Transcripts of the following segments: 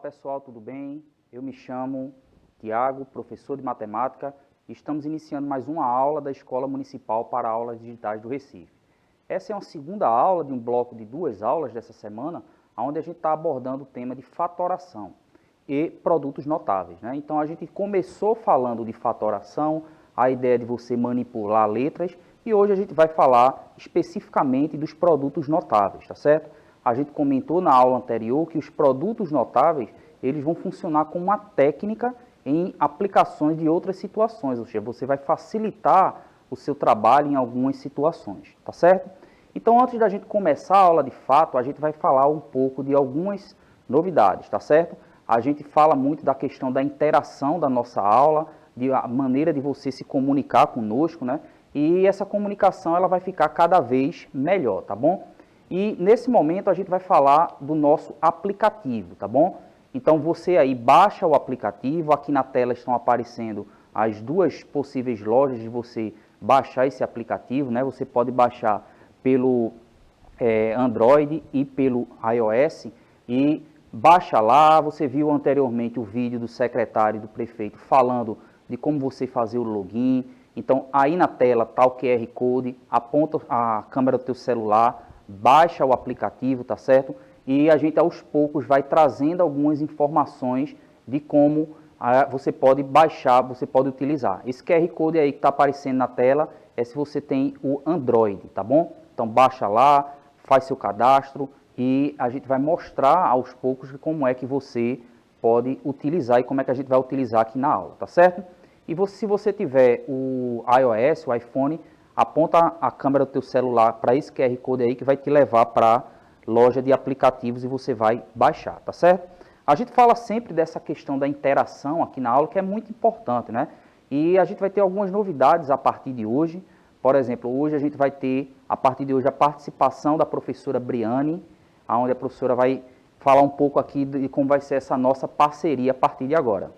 pessoal, tudo bem? Eu me chamo Tiago, professor de matemática, e estamos iniciando mais uma aula da Escola Municipal para Aulas Digitais do Recife. Essa é uma segunda aula de um bloco de 2 aulas dessa semana, onde a gente está abordando o tema de fatoração e produtos notáveis, né? Então a gente começou falando de fatoração, a ideia de você manipular letras, e hoje a gente vai falar especificamente dos produtos notáveis, tá certo? A gente comentou na aula anterior que os produtos notáveis, eles vão funcionar como uma técnica em aplicações de outras situações, ou seja, você vai facilitar o seu trabalho em algumas situações, tá certo? Então, antes da gente começar a aula de fato, a gente vai falar um pouco de algumas novidades, tá certo? A gente fala muito da questão da interação da nossa aula, a maneira de você se comunicar conosco, né? E essa comunicação ela vai ficar cada vez melhor, tá bom? E nesse momento a gente vai falar do nosso aplicativo, tá bom? Então você aí baixa o aplicativo, aqui na tela estão aparecendo as 2 possíveis lojas de você baixar esse aplicativo, né? Você pode baixar pelo Android e pelo iOS e baixa lá. Você viu anteriormente o vídeo do secretário e do prefeito falando de como você fazer o login. Então aí na tela está o QR Code, aponta a câmera do teu celular, baixa o aplicativo, tá certo? E a gente aos poucos vai trazendo algumas informações de como você pode baixar, você pode utilizar. Esse QR Code aí que está aparecendo na tela é se você tem o Android, tá bom? Então baixa lá, faz seu cadastro e a gente vai mostrar aos poucos como é que você pode utilizar e como é que a gente vai utilizar aqui na aula, tá certo? E se você tiver o iOS, o iPhone, aponta a câmera do teu celular para esse QR Code aí que vai te levar para a loja de aplicativos e você vai baixar, tá certo? A gente fala sempre dessa questão da interação aqui na aula, que é muito importante, né? E a gente vai ter algumas novidades a partir de hoje. Por exemplo, hoje a gente vai ter, a partir de hoje, a participação da professora Briane, onde a professora vai falar um pouco aqui de como vai ser essa nossa parceria a partir de agora.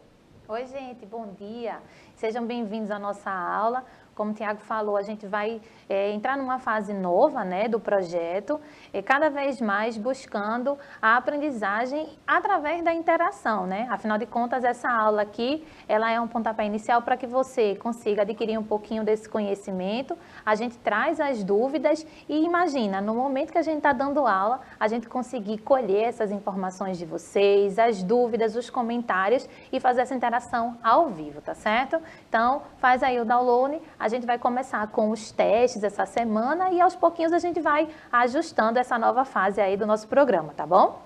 Oi, gente, bom dia. Sejam bem-vindos à nossa aula. Como o Tiago falou, a gente vai entrar numa fase nova, né, do projeto, cada vez mais buscando a aprendizagem através da interação, né? Afinal de contas, essa aula aqui, ela é um pontapé inicial para que você consiga adquirir um pouquinho desse conhecimento. A gente traz as dúvidas e imagina, no momento que a gente está dando aula, a gente conseguir colher essas informações de vocês, as dúvidas, os comentários e fazer essa interação ao vivo, tá certo? Então, faz aí o download. A gente vai começar com os testes essa semana e aos pouquinhos a gente vai ajustando essa nova fase aí do nosso programa, tá bom?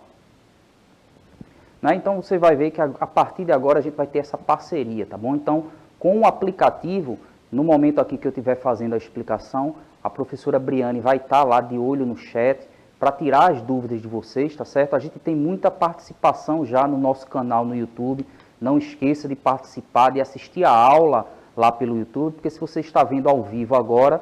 Né? Então você vai ver que a partir de agora a gente vai ter essa parceria, tá bom? Então, com o aplicativo, no momento aqui que eu estiver fazendo a explicação, a professora Briane vai estar lá de olho no chat para tirar as dúvidas de vocês, tá certo? A gente tem muita participação já no nosso canal no YouTube. Não esqueça de participar, de assistir a aula lá pelo YouTube, porque se você está vendo ao vivo agora,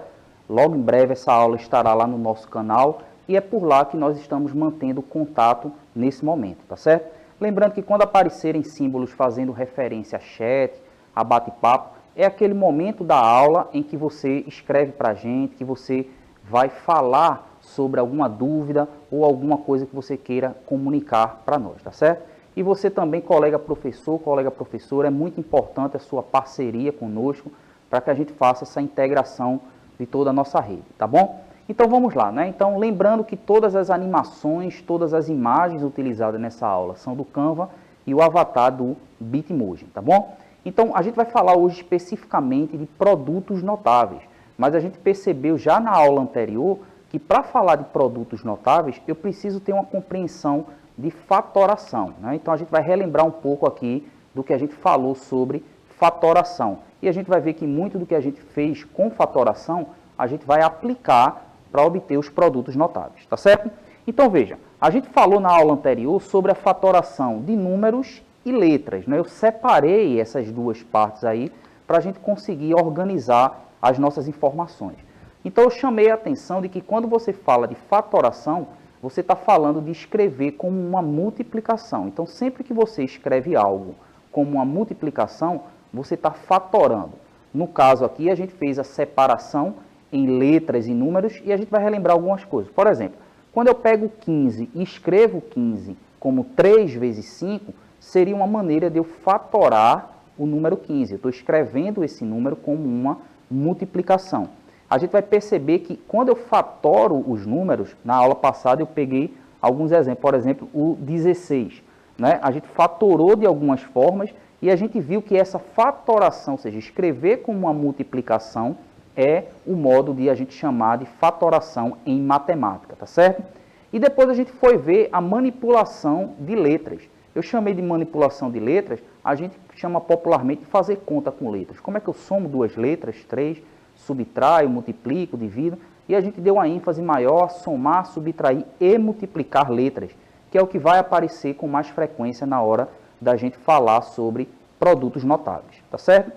logo em breve essa aula estará lá no nosso canal e é por lá que nós estamos mantendo contato nesse momento, tá certo? Lembrando que quando aparecerem símbolos fazendo referência a chat, a bate-papo, é aquele momento da aula em que você escreve para a gente, que você vai falar sobre alguma dúvida ou alguma coisa que você queira comunicar para nós, tá certo? E você também, colega professor, colega professora, é muito importante a sua parceria conosco para que a gente faça essa integração de toda a nossa rede, tá bom? Então vamos lá, né? Então lembrando que todas as animações, todas as imagens utilizadas nessa aula são do Canva e o avatar do Bitmoji, tá bom? Então a gente vai falar hoje especificamente de produtos notáveis, mas a gente percebeu já na aula anterior que para falar de produtos notáveis eu preciso ter uma compreensão de fatoração, né? Então a gente vai relembrar um pouco aqui do que a gente falou sobre fatoração. E a gente vai ver que muito do que a gente fez com fatoração, a gente vai aplicar para obter os produtos notáveis, tá certo? Então veja, a gente falou na aula anterior sobre a fatoração de números e letras, né? Eu separei essas 2 partes aí para a gente conseguir organizar as nossas informações. Então eu chamei a atenção de que quando você fala de fatoração, você está falando de escrever como uma multiplicação. Então, sempre que você escreve algo como uma multiplicação, você está fatorando. No caso aqui, a gente fez a separação em letras e números e a gente vai relembrar algumas coisas. Por exemplo, quando eu pego 15 e escrevo 15 como 3 vezes 5, seria uma maneira de eu fatorar o número 15. Eu estou escrevendo esse número como uma multiplicação. A gente vai perceber que quando eu fatoro os números, na aula passada eu peguei alguns exemplos, por exemplo, o 16. Né? A gente fatorou de algumas formas e a gente viu que essa fatoração, ou seja, escrever como uma multiplicação, é o modo de a gente chamar de fatoração em matemática, tá certo? E depois a gente foi ver a manipulação de letras. Eu chamei de manipulação de letras, a gente chama popularmente de fazer conta com letras. Como é que eu somo duas letras, 3, subtraio, multiplico, divido, e a gente deu uma ênfase maior a somar, subtrair e multiplicar letras, que é o que vai aparecer com mais frequência na hora da gente falar sobre produtos notáveis, tá certo?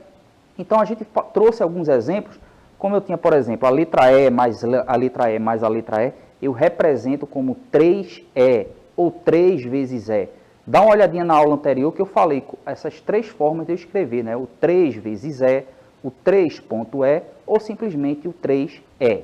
Então a gente trouxe alguns exemplos, como eu tinha, por exemplo, a letra E mais a letra E mais a letra E, eu represento como 3E, ou 3 vezes E. Dá uma olhadinha na aula anterior que eu falei essas três formas de eu escrever, né? O 3 vezes E, o 3.E ou simplesmente o 3E.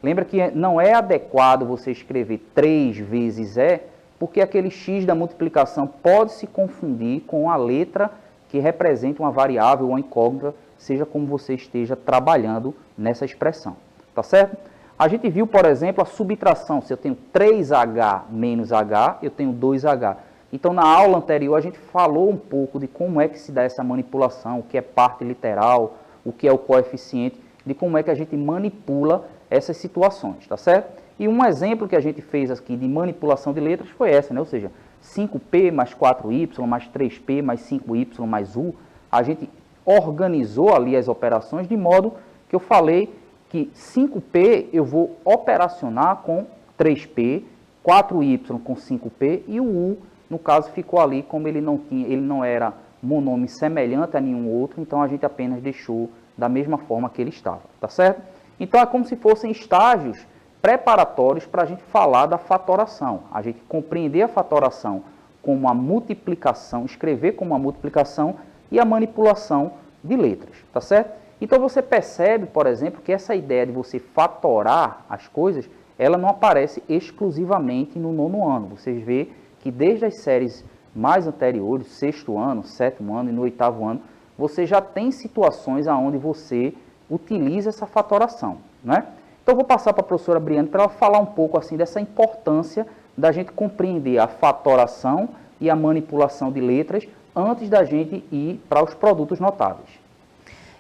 Lembra que não é adequado você escrever 3 vezes E, porque aquele X da multiplicação pode se confundir com a letra que representa uma variável ou uma incógnita, seja como você esteja trabalhando nessa expressão. Tá certo? A gente viu, por exemplo, a subtração. Se eu tenho 3H menos H, eu tenho 2H. Então, na aula anterior, a gente falou um pouco de como é que se dá essa manipulação, o que é parte literal, o que é o coeficiente, de como é que a gente manipula essas situações, tá certo? E um exemplo que a gente fez aqui de manipulação de letras foi essa, né? Ou seja, 5P mais 4Y mais 3P mais 5Y mais U. A gente organizou ali as operações de modo que eu falei que 5P eu vou operacionar com 3P, 4Y com 5P e o U, no caso, ficou ali como ele não era monômio semelhante a nenhum outro, então a gente apenas deixou da mesma forma que ele estava, tá certo? Então é como se fossem estágios preparatórios para a gente falar da fatoração. A gente compreender a fatoração como a multiplicação, escrever como uma multiplicação e a manipulação de letras, tá certo? Então você percebe, por exemplo, que essa ideia de você fatorar as coisas, ela não aparece exclusivamente no 9º ano. Vocês veem que desde as séries mais anteriores, 6º ano, 7º ano e no 8º ano, você já tem situações onde você utiliza essa fatoração, né? Então eu vou passar para a professora Briane para ela falar um pouco assim dessa importância da gente compreender a fatoração e a manipulação de letras antes da gente ir para os produtos notáveis.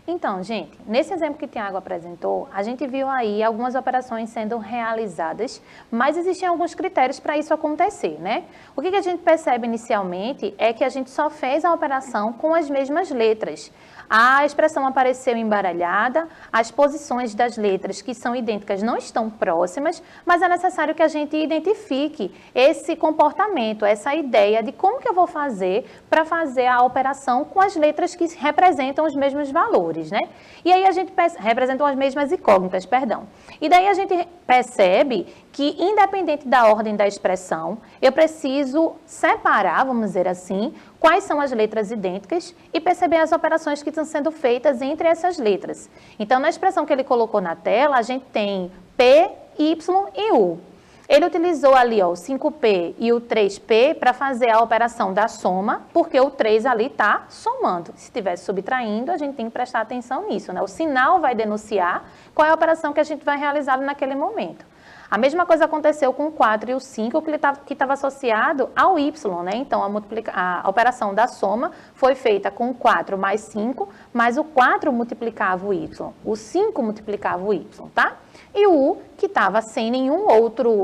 Então, gente, nesse exemplo que o Tiago apresentou, a gente viu aí algumas operações sendo realizadas, mas existiam alguns critérios para isso acontecer, né? O que a gente percebe inicialmente é que a gente só fez a operação com as mesmas letras. A expressão apareceu embaralhada, as posições das letras que são idênticas não estão próximas, mas é necessário que a gente identifique esse comportamento, essa ideia de como que eu vou fazer para fazer a operação com as letras que representam os mesmos valores, né? E aí a gente representam as mesmas incógnitas, perdão. E daí a gente percebe que, independente da ordem da expressão, eu preciso separar, vamos dizer assim, quais são as letras idênticas e perceber as operações que estão sendo feitas entre essas letras. Então, na expressão que ele colocou na tela, a gente tem P, Y e U. Ele utilizou ali ó, o 5P e o 3P para fazer a operação da soma, porque o 3 ali está somando. Se estivesse subtraindo, a gente tem que prestar atenção nisso, né? O sinal vai denunciar qual é a operação que a gente vai realizar naquele momento. A mesma coisa aconteceu com o 4 e o 5, que estava associado ao Y, né? Então, a operação da soma foi feita com o 4 mais 5, mas o 4 multiplicava o Y, o 5 multiplicava o Y, tá? E o U, que estava sem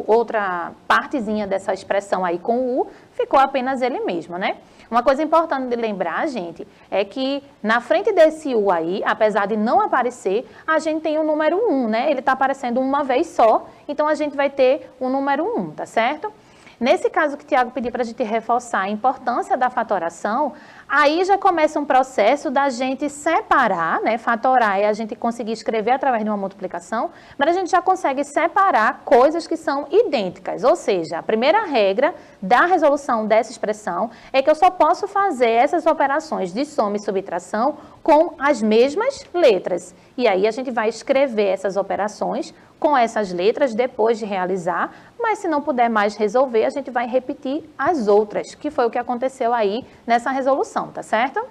outra partezinha dessa expressão aí com o U, ficou apenas ele mesmo, né? Uma coisa importante de lembrar, gente, é que na frente desse U aí, apesar de não aparecer, a gente tem o número 1, né? Ele está aparecendo uma vez só, então a gente vai ter o número 1, tá certo? Nesse caso que o Tiago pediu para a gente reforçar a importância da fatoração, aí já começa um processo da gente separar, né? Fatorar é a gente conseguir escrever através de uma multiplicação, mas a gente já consegue separar coisas que são idênticas. Ou seja, a primeira regra da resolução dessa expressão é que eu só posso fazer essas operações de soma e subtração com as mesmas letras. E aí a gente vai escrever essas operações com essas letras depois de realizar, mas se não puder mais resolver, a gente vai repetir as outras, que foi o que aconteceu aí nessa resolução, tá certo?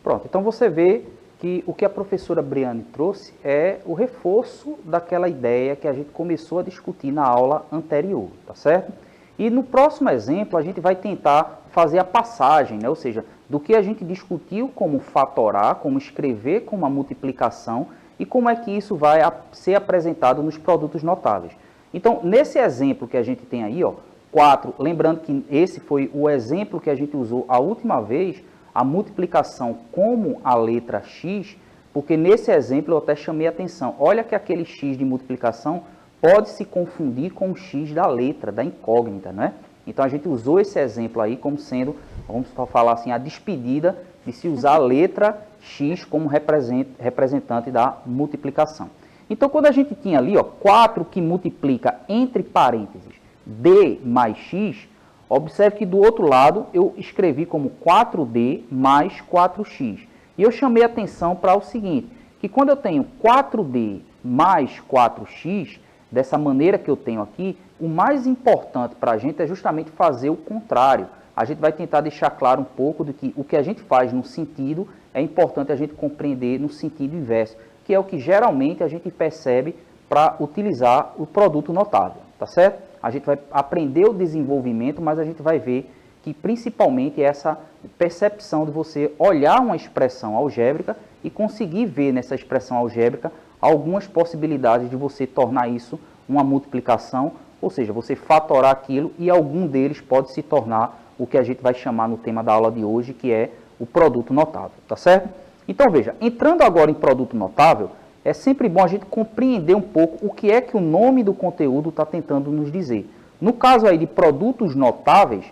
Pronto, então você vê que o que a professora Briane trouxe é o reforço daquela ideia que a gente começou a discutir na aula anterior, tá certo? E no próximo exemplo a gente vai tentar fazer a passagem, né? Ou seja, do que a gente discutiu como fatorar, como escrever como a multiplicação e como é que isso vai ser apresentado nos produtos notáveis. Então, nesse exemplo que a gente tem aí, ó, 4, lembrando que esse foi o exemplo que a gente usou a última vez, a multiplicação como a letra x, porque nesse exemplo eu até chamei a atenção. Olha que aquele x de multiplicação pode se confundir com o x da letra, da incógnita, né? Então a gente usou esse exemplo aí como sendo, vamos falar assim, a despedida de se usar a letra x como representante da multiplicação. Então quando a gente tinha ali, ó, 4 que multiplica entre parênteses d mais x, observe que do outro lado eu escrevi como 4D mais 4x. E eu chamei a atenção para o seguinte, que quando eu tenho 4D mais 4x, dessa maneira que eu tenho aqui, o mais importante para a gente é justamente fazer o contrário. A gente vai tentar deixar claro um pouco de que o que a gente faz no sentido é importante a gente compreender no sentido inverso, que é o que geralmente a gente percebe para utilizar o produto notável, tá certo? A gente vai aprender o desenvolvimento, mas a gente vai ver que principalmente essa percepção de você olhar uma expressão algébrica e conseguir ver nessa expressão algébrica algumas possibilidades de você tornar isso uma multiplicação, ou seja, você fatorar aquilo e algum deles pode se tornar o que a gente vai chamar no tema da aula de hoje, que é o produto notável, tá certo? Então veja, entrando agora em produto notável, é sempre bom a gente compreender um pouco o que é que o nome do conteúdo está tentando nos dizer. No caso aí de produtos notáveis,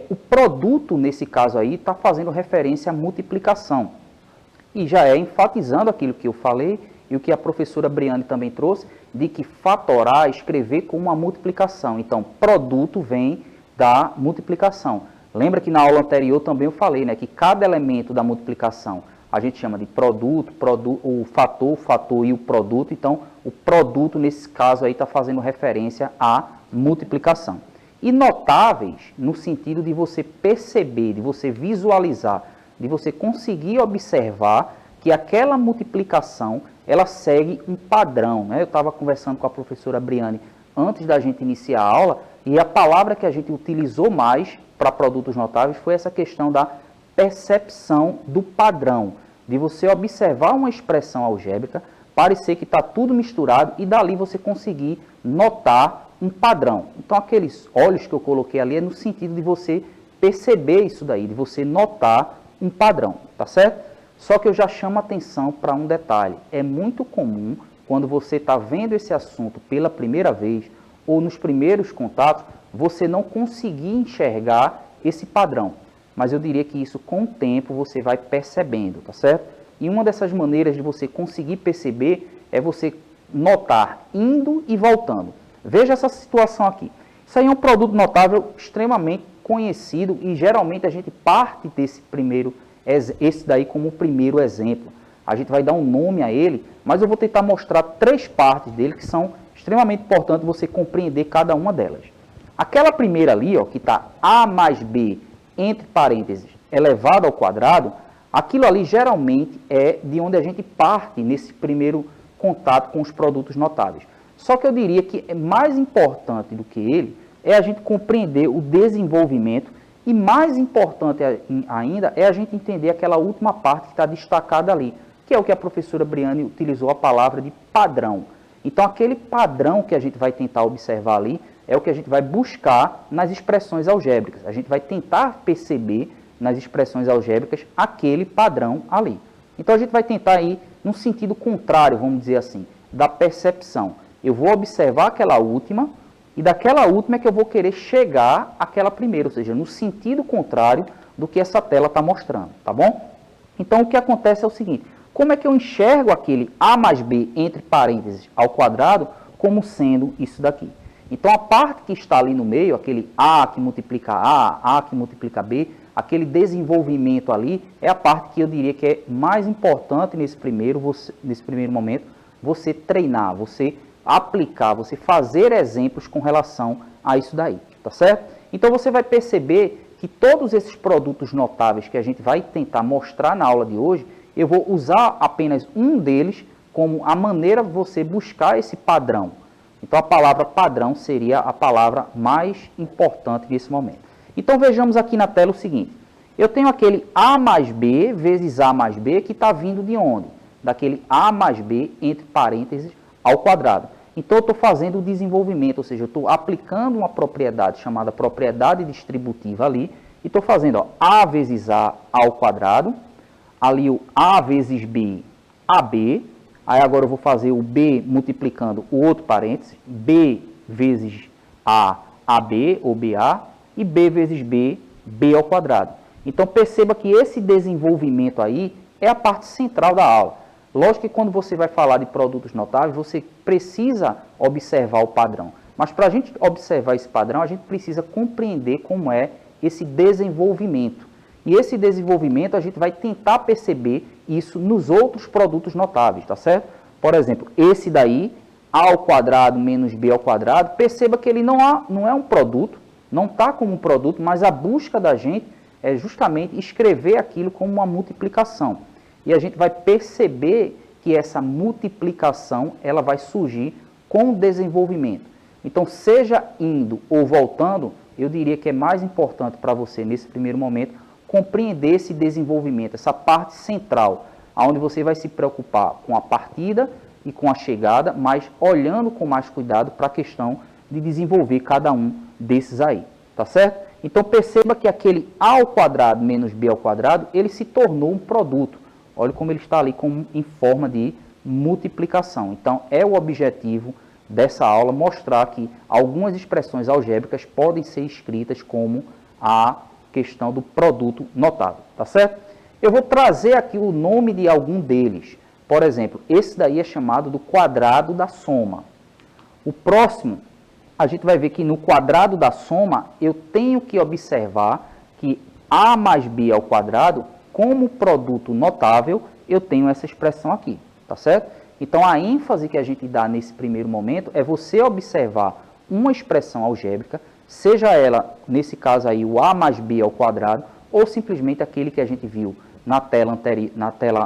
o produto nesse caso aí está fazendo referência à multiplicação. E já é enfatizando aquilo que eu falei e o que a professora Briane também trouxe, de que fatorar, escrever como uma multiplicação. Então, produto vem da multiplicação. Lembra que na aula anterior também eu falei, né, que cada elemento da multiplicação a gente chama de produto, o fator e o produto. Então, o produto, nesse caso aí, está fazendo referência à multiplicação. E notáveis, no sentido de você perceber, de você visualizar, de você conseguir observar que aquela multiplicação, ela segue um padrão, né? Eu estava conversando com a professora Briane antes da gente iniciar a aula, e a palavra que a gente utilizou mais para produtos notáveis foi essa questão da percepção do padrão, de você observar uma expressão algébrica, parecer que está tudo misturado e dali você conseguir notar um padrão. Então aqueles olhos que eu coloquei ali é no sentido de você perceber isso daí, de você notar um padrão, tá certo? Só que eu já chamo a atenção para um detalhe. É muito comum, quando você está vendo esse assunto pela primeira vez, ou nos primeiros contatos, você não conseguir enxergar esse padrão. Mas eu diria que isso, com o tempo, você vai percebendo, tá certo? E uma dessas maneiras de você conseguir perceber é você notar indo e voltando. Veja essa situação aqui. Isso aí é um produto notável extremamente conhecido e geralmente a gente parte desse primeiro, esse daí como o primeiro exemplo. A gente vai dar um nome a ele, mas eu vou tentar mostrar 3 partes dele que são extremamente importantes você compreender cada uma delas. Aquela primeira ali, ó, que está A mais B entre parênteses elevado ao quadrado, aquilo ali geralmente é de onde a gente parte nesse primeiro contato com os produtos notáveis. Só que eu diria que é mais importante do que ele é a gente compreender o desenvolvimento e mais importante ainda é a gente entender aquela última parte que está destacada ali, que é o que a professora Briane utilizou a palavra de padrão. Então aquele padrão que a gente vai tentar observar ali é o que a gente vai buscar nas expressões algébricas. A gente vai tentar perceber nas expressões algébricas aquele padrão ali. Então a gente vai tentar ir no sentido contrário, vamos dizer assim, da percepção. Eu vou observar aquela última e daquela última é que eu vou querer chegar àquela primeira, ou seja, no sentido contrário do que essa tela está mostrando, tá bom? Então o que acontece é o seguinte, como é que eu enxergo aquele A mais B entre parênteses ao quadrado como sendo isso daqui? Então, a parte que está ali no meio, aquele A que multiplica A que multiplica B, aquele desenvolvimento ali, é a parte que eu diria que é mais importante nesse primeiro momento, você treinar, você aplicar, você fazer exemplos com relação a isso daí, tá certo? Então você vai perceber que todos esses produtos notáveis que a gente vai tentar mostrar na aula de hoje, eu vou usar apenas um deles como a maneira de você buscar esse padrão. Então a palavra padrão seria a palavra mais importante nesse momento. Então vejamos aqui na tela o seguinte, eu tenho aquele A mais B vezes A mais B que está vindo de onde? Daquele A mais B entre parênteses ao quadrado. Então eu estou fazendo o desenvolvimento, ou seja, eu estou aplicando uma propriedade chamada propriedade distributiva ali, e estou fazendo ó, A vezes A ao quadrado, ali o A vezes B, AB, aí agora eu vou fazer o B multiplicando o outro parênteses, B vezes A, AB ou BA, e B vezes B, B ao quadrado. Então perceba que esse desenvolvimento aí é a parte central da aula. Lógico que quando você vai falar de produtos notáveis, você precisa observar o padrão. Mas para a gente observar esse padrão, a gente precisa compreender como é esse desenvolvimento. E esse desenvolvimento a gente vai tentar perceber isso nos outros produtos notáveis, tá certo? Por exemplo, esse daí, A ao quadrado menos B ao quadrado, perceba que ele não é um produto, não está como um produto, mas a busca da gente é justamente escrever aquilo como uma multiplicação. E a gente vai perceber que essa multiplicação ela vai surgir com o desenvolvimento. Então, seja indo ou voltando, eu diria que é mais importante para você, nesse primeiro momento, compreender esse desenvolvimento, essa parte central, onde você vai se preocupar com a partida e com a chegada, mas olhando com mais cuidado para a questão de desenvolver cada um desses aí, tá certo? Então perceba que aquele A ao quadrado menos B ao quadrado, ele se tornou um produto. Olha como ele está ali em forma de multiplicação. Então é o objetivo dessa aula mostrar que algumas expressões algébricas podem ser escritas como a questão do produto notável, tá certo? Eu vou trazer aqui o nome de algum deles. Por exemplo, esse daí é chamado do quadrado da soma. O próximo, a gente vai ver que no quadrado da soma, eu tenho que observar que A mais B ao quadrado, como produto notável, eu tenho essa expressão aqui, tá certo? Então, a ênfase que a gente dá nesse primeiro momento é você observar uma expressão algébrica, seja ela, nesse caso aí, o A mais B ao quadrado, ou simplesmente aquele que a gente viu na tela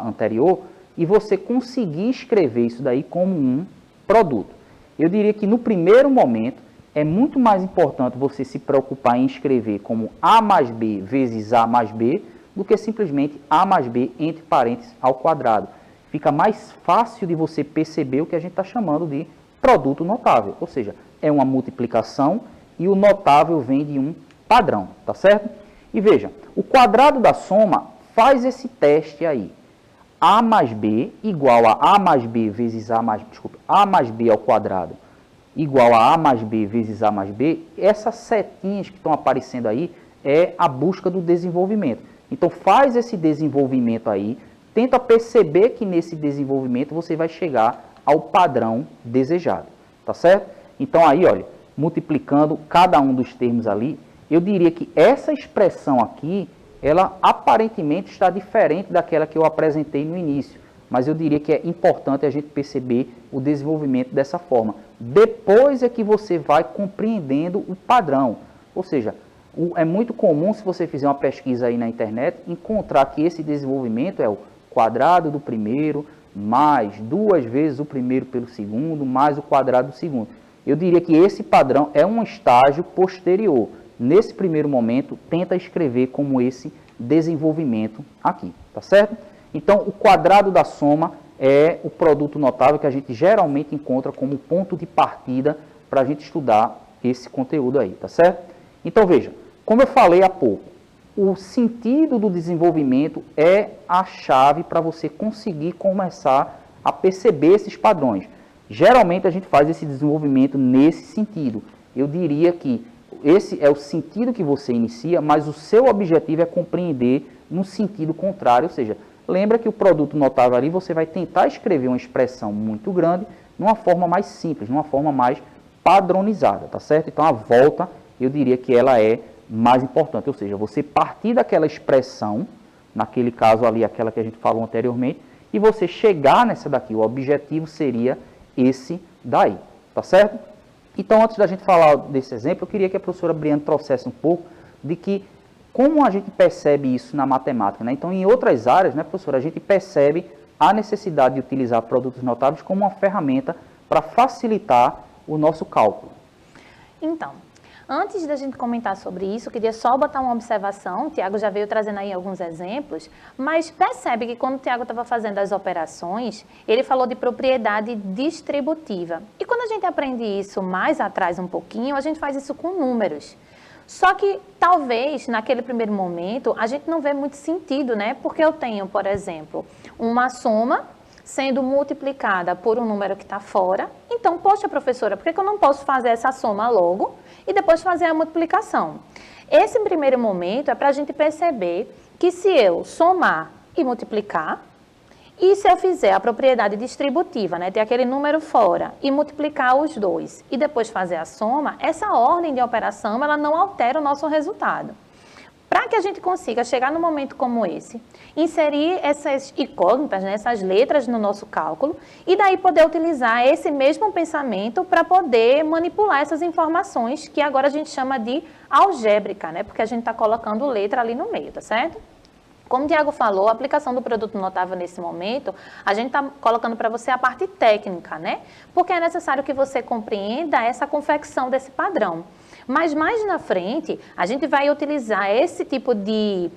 anterior, e você conseguir escrever isso daí como um produto. Eu diria que no primeiro momento é muito mais importante você se preocupar em escrever como A mais B vezes A mais B do que simplesmente A mais B entre parênteses ao quadrado. Fica mais fácil de você perceber o que a gente está chamando de produto notável, ou seja, é uma multiplicação e o notável vem de um padrão, tá certo? E veja, o quadrado da soma faz esse teste aí. A mais B igual a A mais B vezes A mais B ao quadrado igual a A mais B vezes A mais B, essas setinhas que estão aparecendo aí é a busca do desenvolvimento. Então faz esse desenvolvimento aí, tenta perceber que nesse desenvolvimento você vai chegar ao padrão desejado, tá certo? Então aí, olha, multiplicando cada um dos termos ali, eu diria que essa expressão aqui, ela aparentemente está diferente daquela que eu apresentei no início, mas eu diria que é importante a gente perceber o desenvolvimento dessa forma. Depois é que você vai compreendendo o padrão, ou seja, é muito comum, se você fizer uma pesquisa aí na internet, encontrar que esse desenvolvimento é o quadrado do primeiro, mais 2 vezes o primeiro pelo segundo, mais o quadrado do segundo. Eu diria que esse padrão é um estágio posterior. Nesse primeiro momento, tenta escrever como esse desenvolvimento aqui, tá certo? Então, o quadrado da soma é o produto notável que a gente geralmente encontra como ponto de partida para a gente estudar esse conteúdo aí, tá certo? Então, veja, como eu falei há pouco, o sentido do desenvolvimento é a chave para você conseguir começar a perceber esses padrões. Geralmente, a gente faz esse desenvolvimento nesse sentido. Eu diria que esse é o sentido que você inicia, mas o seu objetivo é compreender no sentido contrário, ou seja, lembra que o produto notável ali você vai tentar escrever uma expressão muito grande numa forma mais simples, numa forma mais padronizada, tá certo? Então a volta, eu diria que ela é mais importante, ou seja, você partir daquela expressão, naquele caso ali, aquela que a gente falou anteriormente, e você chegar nessa daqui. O objetivo seria esse daí, tá certo? Então, antes da gente falar desse exemplo, eu queria que a professora Briane trouxesse um pouco de que como a gente percebe isso na matemática, né? Então, em outras áreas, né, professora, a gente percebe a necessidade de utilizar produtos notáveis como uma ferramenta para facilitar o nosso cálculo. Então, antes da gente comentar sobre isso, eu queria só botar uma observação. O Tiago já veio trazendo aí alguns exemplos, mas percebe que quando o Tiago estava fazendo as operações, ele falou de propriedade distributiva. E quando a gente aprende isso mais atrás um pouquinho, a gente faz isso com números. Só que talvez naquele primeiro momento a gente não vê muito sentido, né? Porque eu tenho, por exemplo, uma soma sendo multiplicada por um número que está fora. Então, poxa, professora, por que eu não posso fazer essa soma logo e depois fazer a multiplicação? Esse primeiro momento é para a gente perceber que se eu somar e multiplicar, e se eu fizer a propriedade distributiva, né, ter aquele número fora e multiplicar os dois e depois fazer a soma, essa ordem de operação ela não altera o nosso resultado. Para que a gente consiga chegar num momento como esse, inserir essas incógnitas, né, essas letras no nosso cálculo e daí poder utilizar esse mesmo pensamento para poder manipular essas informações que agora a gente chama de algébrica, né, porque a gente está colocando letra ali no meio, tá certo? Como o Tiago falou, a aplicação do produto notável nesse momento, a gente está colocando para você a parte técnica, né? Porque é necessário que você compreenda essa confecção desse padrão. Mas mais na frente, a gente vai utilizar esse tipo de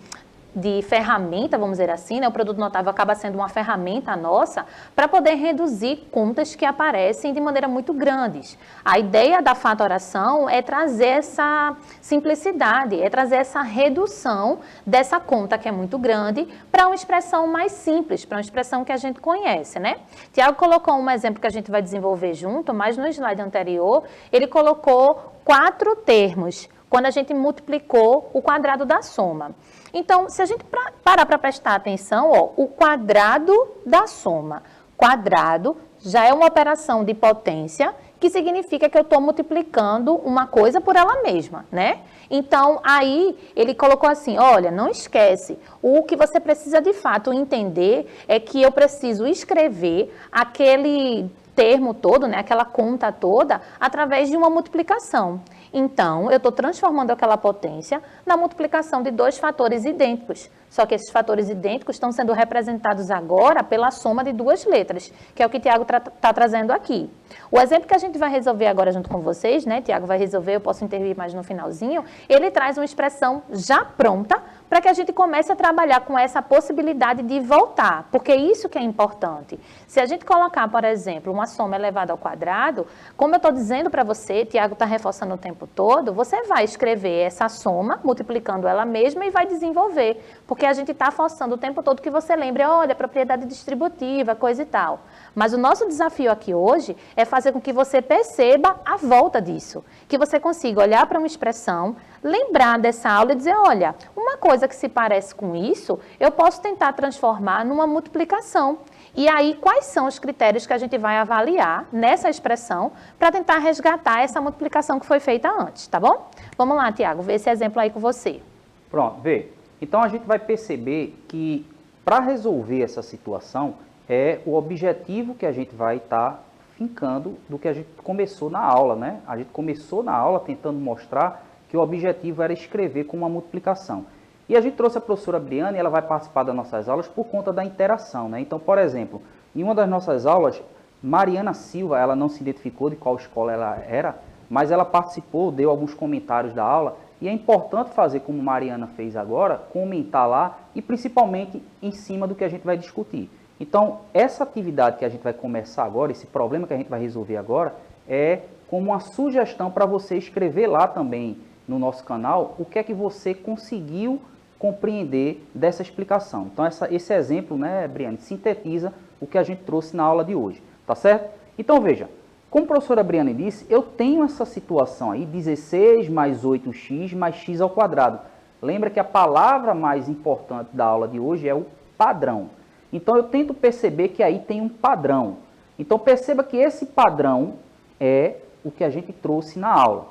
ferramenta, vamos dizer assim, né? O produto notável acaba sendo uma ferramenta nossa para poder reduzir contas que aparecem de maneira muito grandes. A ideia da fatoração é trazer essa simplicidade, é trazer essa redução dessa conta que é muito grande para uma expressão mais simples, para uma expressão que a gente conhece, né? Tiago colocou um exemplo que a gente vai desenvolver junto, mas no slide anterior ele colocou 4 termos, quando a gente multiplicou o quadrado da soma. Então, se a gente parar para prestar atenção, ó, o quadrado da soma. Quadrado já é uma operação de potência, que significa que eu estou multiplicando uma coisa por ela mesma, né? Então, aí ele colocou assim, olha, não esquece, o que você precisa de fato entender é que eu preciso escrever aquele termo todo, né, aquela conta toda, através de uma multiplicação. Então, eu estou transformando aquela potência na multiplicação de 2 fatores idênticos. Só que esses fatores idênticos estão sendo representados agora pela soma de 2 letras, que é o que o Tiago está trazendo aqui. O exemplo que a gente vai resolver agora junto com vocês, né, Tiago vai resolver, eu posso intervir mais no finalzinho, ele traz uma expressão já pronta para que a gente comece a trabalhar com essa possibilidade de voltar, porque isso que é importante. Se a gente colocar, por exemplo, uma soma elevada ao quadrado, como eu estou dizendo para você, Tiago está reforçando o tempo todo, você vai escrever essa soma, multiplicando ela mesma e vai desenvolver, porque a gente está forçando o tempo todo que você lembre, olha, propriedade distributiva, coisa e tal. Mas o nosso desafio aqui hoje é fazer com que você perceba a volta disso, que você consiga olhar para uma expressão, lembrar dessa aula e dizer, olha, uma coisa que se parece com isso, eu posso tentar transformar numa multiplicação. E aí, quais são os critérios que a gente vai avaliar nessa expressão para tentar resgatar essa multiplicação que foi feita antes, tá bom? Vamos lá, Tiago, vê esse exemplo aí com você. Pronto, vê. Então, a gente vai perceber que para resolver essa situação, é o objetivo que a gente vai estar fincando do que a gente começou na aula, né? A gente começou na aula tentando mostrar que o objetivo era escrever com uma multiplicação. E a gente trouxe a professora Briane, ela vai participar das nossas aulas por conta da interação, né? Então, por exemplo, em uma das nossas aulas, Mariana Silva, ela não se identificou de qual escola ela era, mas ela participou, deu alguns comentários da aula, e é importante fazer como Mariana fez agora, comentar lá, e principalmente em cima do que a gente vai discutir. Então, essa atividade que a gente vai começar agora, esse problema que a gente vai resolver agora, é como uma sugestão para você escrever lá também no nosso canal o que é que você conseguiu compreender dessa explicação. Então, esse exemplo, né, Briane, sintetiza o que a gente trouxe na aula de hoje, tá certo? Então, veja, como a professora Briane disse, eu tenho essa situação aí, 16 mais 8x mais x ao quadrado. Lembra que a palavra mais importante da aula de hoje é o padrão. Então, eu tento perceber que aí tem um padrão. Então, perceba que esse padrão é o que a gente trouxe na aula.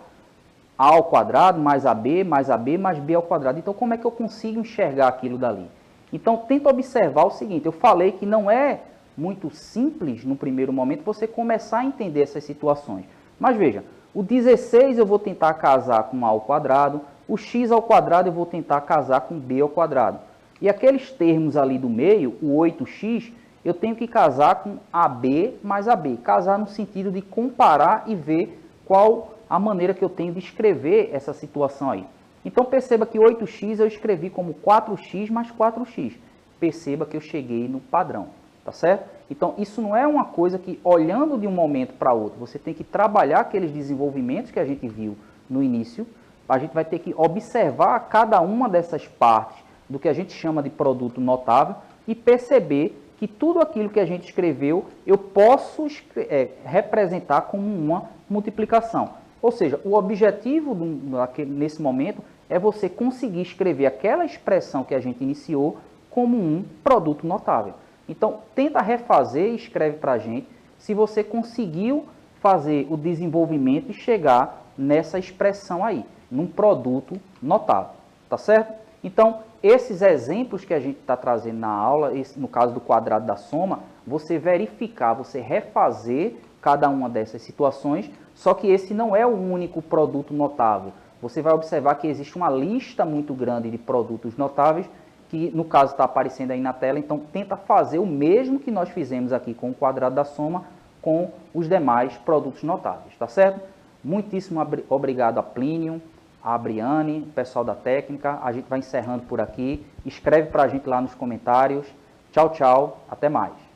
A ao quadrado mais AB mais AB mais B ao quadrado. Então, como é que eu consigo enxergar aquilo dali? Então, tenta observar o seguinte, eu falei que não é muito simples, no primeiro momento, você começar a entender essas situações. Mas veja, o 16 eu vou tentar casar com A ao quadrado, o x ao quadrado eu vou tentar casar com B ao quadrado. E aqueles termos ali do meio, o 8x, eu tenho que casar com AB mais AB. Casar no sentido de comparar e ver qual a maneira que eu tenho de escrever essa situação aí. Então perceba que 8x eu escrevi como 4x mais 4x. Perceba que eu cheguei no padrão, tá certo? Então isso não é uma coisa que, olhando de um momento para outro, você tem que trabalhar aqueles desenvolvimentos que a gente viu no início. A gente vai ter que observar cada uma dessas partes do que a gente chama de produto notável e perceber que tudo aquilo que a gente escreveu eu posso representar como uma multiplicação. Ou seja, o objetivo nesse momento é você conseguir escrever aquela expressão que a gente iniciou como um produto notável. Então, tenta refazer e escreve para a gente se você conseguiu fazer o desenvolvimento e chegar nessa expressão aí, num produto notável, tá certo? Então, esses exemplos que a gente está trazendo na aula, no caso do quadrado da soma, você verificar, você refazer cada uma dessas situações, só que esse não é o único produto notável. Você vai observar que existe uma lista muito grande de produtos notáveis, que no caso está aparecendo aí na tela, então tenta fazer o mesmo que nós fizemos aqui com o quadrado da soma, com os demais produtos notáveis, tá certo? Muitíssimo obrigado a Plínio, a Briane, o pessoal da técnica. A gente vai encerrando por aqui. Escreve para a gente lá nos comentários. Tchau, tchau. Até mais.